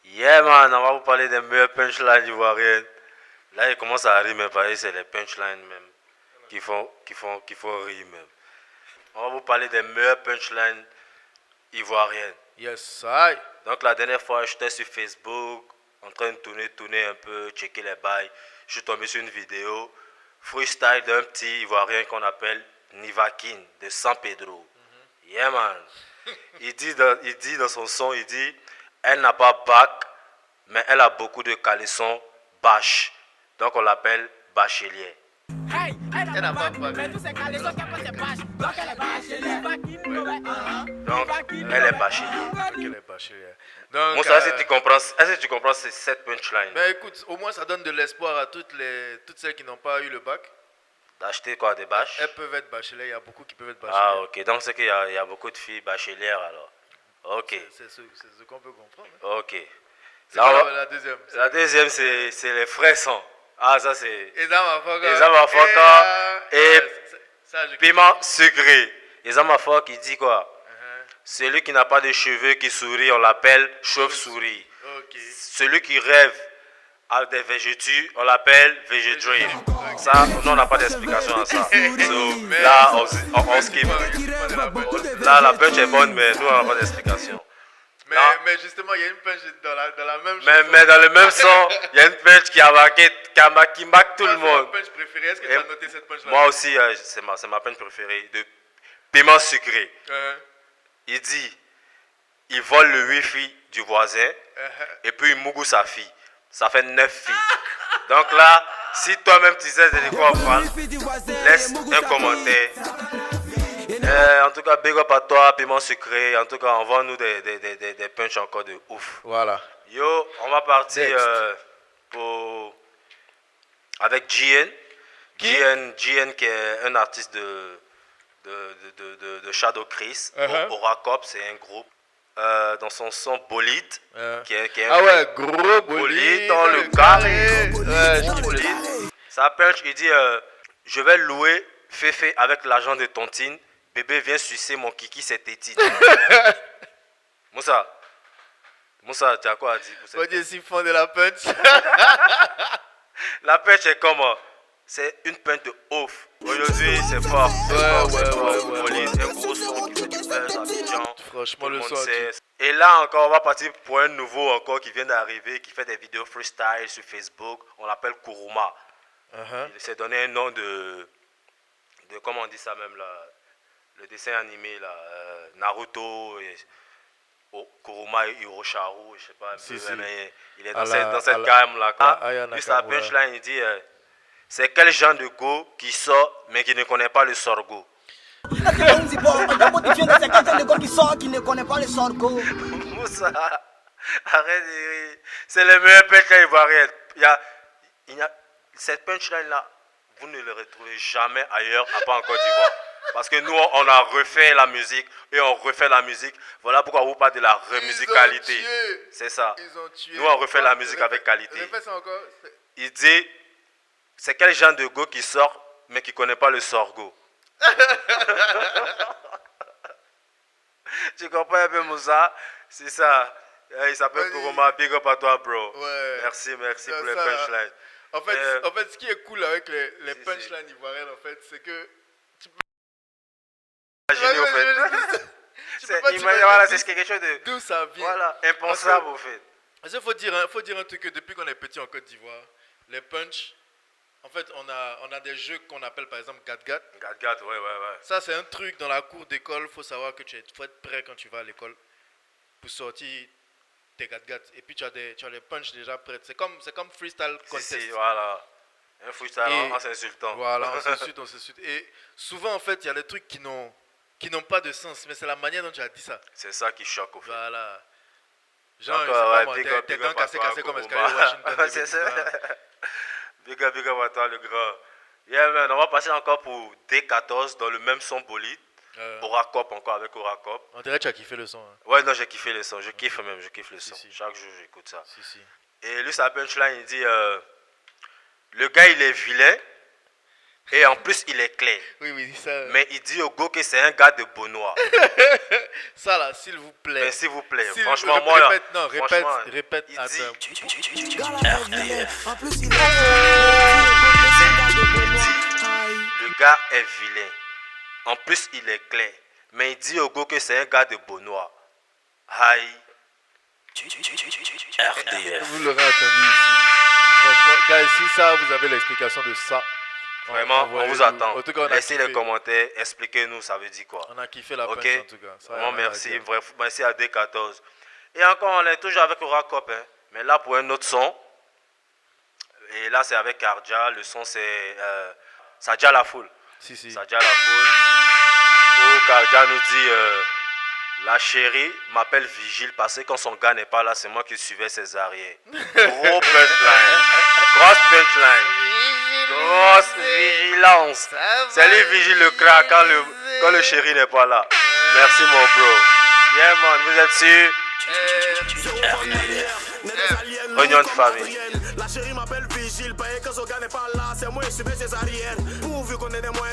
Yeah man, on va vous parler des meilleurs punchlines ivoiriennes. Là, il commence à rire, mais pareil, c'est les punchlines même qui font rire même. On va vous parler des meilleurs punchlines ivoiriennes. Yes, aïe. Donc la dernière fois, j'étais sur Facebook, en train de tourner un peu, checker les bails. Je suis tombé sur une vidéo freestyle d'un petit Ivoirien qu'on appelle Nivakin de San Pedro. Yeah man. Il dit dans son son, il dit, elle n'a pas bac, mais elle a beaucoup de caleçons bâches. Donc on l'appelle bachelier. Hey, elle n'a pas bac. mais tous ces caleçons qu'elle prend, c'est bâche. Donc elle est bachelier. Donc elle est bachelier. Elle est bachelière. Donc, Bon, ça, est-ce que tu comprends ces 7 punchlines? ben écoute, au moins ça donne de l'espoir à toutes celles qui n'ont pas eu le bac. D'acheter quoi, des bâches? Elles peuvent être bachelières, il y a beaucoup qui peuvent être bachelières. Ah ok, donc c'est qu'il y a beaucoup de filles bachelières alors. Ok, C'est ce qu'on peut comprendre. ok. C'est Là, quoi on va- la deuxième? La deuxième, c'est les frais sons. Ah, ça c'est Ezamafaka. Ezamafaka et ça, je piment sucré. Ezamafak, il dit quoi? Uh-huh. Celui qui n'a pas de cheveux qui sourit, on l'appelle chauve-souris. Ok. Celui qui rêve à des végétus, on l'appelle végédream. Ça, nous on n'a pas d'explication à ça. So, là, on skip. Là, la punch est bonne, mais nous on n'a pas d'explication. Non. Mais justement, il y a une punch dans la même Mais dans le même son, il y a une punch qui marque tout le monde. C'est ma punch préférée. Est-ce que tu Et as noté cette punch-là? moi aussi, c'est ma punch préférée de piment sucré. Uh-huh. Il dit, il vole le wifi du voisin Uh-huh. et puis il mougoue sa fille. Ça fait 9 filles. Donc là, si toi-même tu sais de quoi on parle, laisse un commentaire. En tout cas, big up à toi, piment sucré. En tout cas, envoie-nous des punchs encore de ouf. Voilà. Yo, on va partir Next. avec GN. Qui? GN qui est un artiste de Shadow Chris. Uh-huh. Oracop, c'est un groupe. Dans son son Bolide, qui est un Ah ouais, gros bolide dans le carré. Ouais, je kiffe le Bolide. Ça punch, il dit je vais louer Féfé avec l'argent de tontine. Bébé, viens sucer mon kiki, c'est tétine. Moussa, tu as quoi à dire pour Faut cette... dire s'ils font de la punch. La punch est comment? C'est une punch de ouf. Aujourd'hui, c'est fort. Ouais. Bolide, un gros son qui fait du buzz à Abidjan. Franchement, Tout le monde son. sait. Et là encore, on va partir pour un nouveau encore qui vient d'arriver, qui fait des vidéos freestyle sur Facebook. On l'appelle Kuruma. Uh-huh. Il s'est donné un nom de comment on dit ça même là, le dessin animé là, Naruto et Kuruma et Hirosharu, je sais pas un peu, Si. mais il est À dans cette la- gamme là. Aya Puis sa Nakamura. punchline, il dit c'est quel genre de go qui sort mais qui ne connaît pas le sorgho. On t'a modifié de 50 ans de gars qui sort, qui ne connaît pas le sorgho. Moussa, arrête de rire. C'est le meilleur punchline ivoirien. Cette punchline là, vous ne le retrouvez jamais ailleurs à part en Côte d'Ivoire. Parce que nous, on a refait la musique et on refait la musique. Voilà pourquoi on vous parle de la remusicalité. Ils ont tué. C'est ça. Ils ont tué. Nous, on refait la musique avec qualité. Refais ça encore. Il dit, c'est quel genre de go qui sort mais qui ne connaît pas le sorgho. Tu comprends un peu Moussa? C'est ça. Il s'appelle Vas-y. Kuruma, big up à toi bro. Ouais. Merci C'est pour les ça. punchlines. En fait, ce qui est cool avec les Si. punchlines ivoiriennes, en fait, c'est que Imaginez au fait. tu peux pas Voilà, t'imaginer c'est quelque chose de d'où ça vient. voilà, impensable au fait. Parce qu'il faut dire un truc que depuis qu'on est petit en Côte d'Ivoire, les punch, en fait, on a des jeux qu'on appelle par exemple gat-gat. Gat, ouais. Ça, c'est un truc dans la cour d'école. Il faut savoir que faut être prêt quand tu vas à l'école pour sortir tes gat-gat. Et puis, tu as les punch déjà prêts. C'est comme freestyle contest. Si, voilà. Un freestyle Et en s'insultant. Voilà, on s'insulte. Et souvent, en fait, il y a des trucs qui n'ont pas de sens. Mais c'est la manière dont tu as dit ça. C'est ça qui choque au fait. Voilà. Genre, Donc, je sais pas ouais, moi, big tes up dents à cassées toi, comme Kuruma. escalier Washington. C'est ça. Big up à toi le grand. Yeah man, on va passer encore pour D14 dans le même son bolide. Oracop encore avec Oracop. On dirait que tu as kiffé le son. Hein. Ouais non, j'ai kiffé le son, je kiffe le son. Si. Chaque jour j'écoute ça. Si. Et lui sa punchline il dit le gars il est vilain Et en plus, il est clair. Oui, ça. Mais il dit au go que c'est un gars de Benoît. Ça là, s'il vous plaît. Mais s'il vous plaît, S'il- franchement, moi, répète, non, répète, franchement, répète. il Attends. dit, En plus, il le gars est vilain. En plus, il est clair. Mais il dit au go que c'est un gars de Benoît. Aïe. Vous l'aurez entendu ici. Franchement, gars, si ça, vous avez l'explication de ça. Vraiment, on vous attend. En tout cas, on a Laissez les kiffé. commentaires, expliquez-nous, ça veut dire quoi. On a kiffé la Ok. punch en tout cas. Ça, Vraiment, rien à merci. dire. Bref, merci à D14. Et encore, on est toujours avec Euracop, hein. Mais là, pour un autre son. Et là, c'est avec Karja. Le son, c'est Sadia la foule. Si. Sadia la foule. Où Karja nous dit la chérie m'appelle Vigile parce que quand son gars n'est pas là, c'est moi qui suivais ses arrières. Gros punchline. Grosse punchline. Grosse vigilance. Salut Vigile le crack quand le chéri n'est pas là. Merci mon bro. Yeah man, vous êtes sûr? Réunion de famille. La chérie m'appelle Vigile, paye quand son gars n'est pas là, c'est moi qui suis ses arrières. Pourvu qu'on ait des moyens.